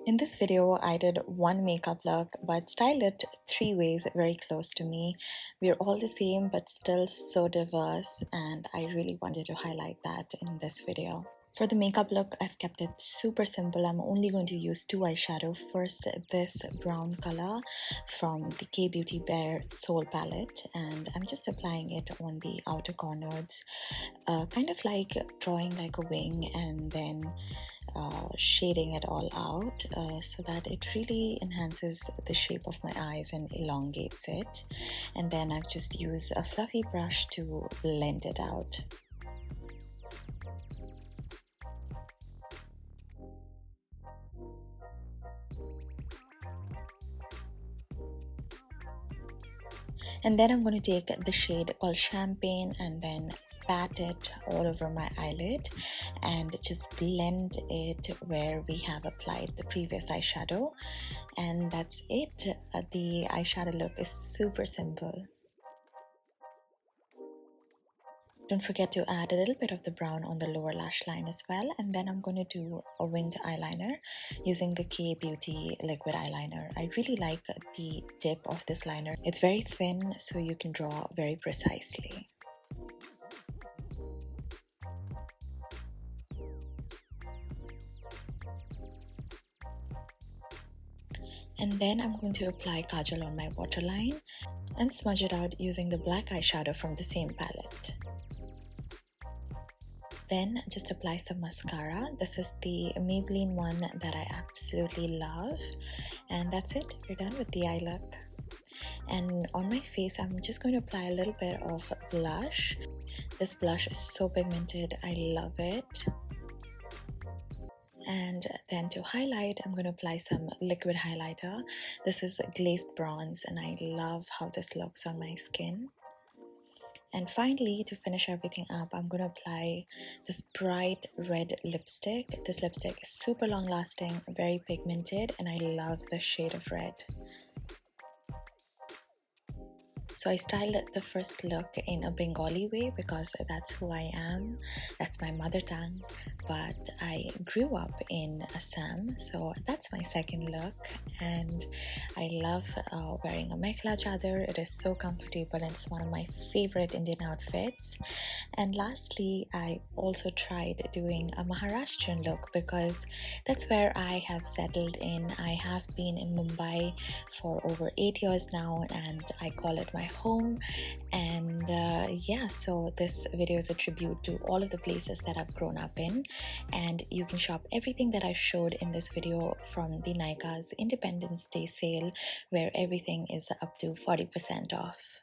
In this video, I did one makeup look but styled it 3 ways very close to me. We're all the same but still so diverse, and I really wanted to highlight that in this video. For the makeup look, I've kept it super simple. I'm only going to use 2 eyeshadow. First, this brown color from the K-Beauty Bare Soul palette, and I'm just applying it on the outer corners, kind of like drawing like a wing and then shading it all out so that it really enhances the shape of my eyes and elongates it. And then I've just used a fluffy brush to blend it out. And then I'm going to take the shade called Champagne and then pat it all over my eyelid and just blend it where we have applied the previous eyeshadow. And that's it. The eyeshadow look is super simple. Don't forget to add a little bit of the brown on the lower lash line as well. And then I'm going to do a winged eyeliner using the K-Beauty liquid eyeliner. I really like the tip of this liner. It's very thin, so you can draw very precisely. And then I'm going to apply kajal on my waterline and smudge it out using the black eyeshadow from the same palette. Then just apply some mascara. This is the Maybelline one that I absolutely love. And that's it. We're done with the eye look. And on my face, I'm just going to apply a little bit of blush. This blush is so pigmented. I love it. And then to highlight, I'm going to apply some liquid highlighter. This is glazed bronze, and I love how this looks on my skin. And finally, to finish everything up, I'm going to apply this bright red lipstick. This lipstick is super long lasting, very pigmented, and I love the shade of red. So I styled the first look in a Bengali way because that's who I am. That's my mother tongue. But I grew up in Assam, so that's my second look. And I love wearing a mekhla chador. It is so comfortable and it's one of my favorite Indian outfits. And lastly, I also tried doing a Maharashtrian look because that's where I have settled in. I have been in Mumbai for over 8 years now, and I call it my home. And yeah, so this video is a tribute to all of the places that I've grown up in, and you can shop everything that I showed in this video from the Nykaa's Independence Day sale, where everything is up to 40% off.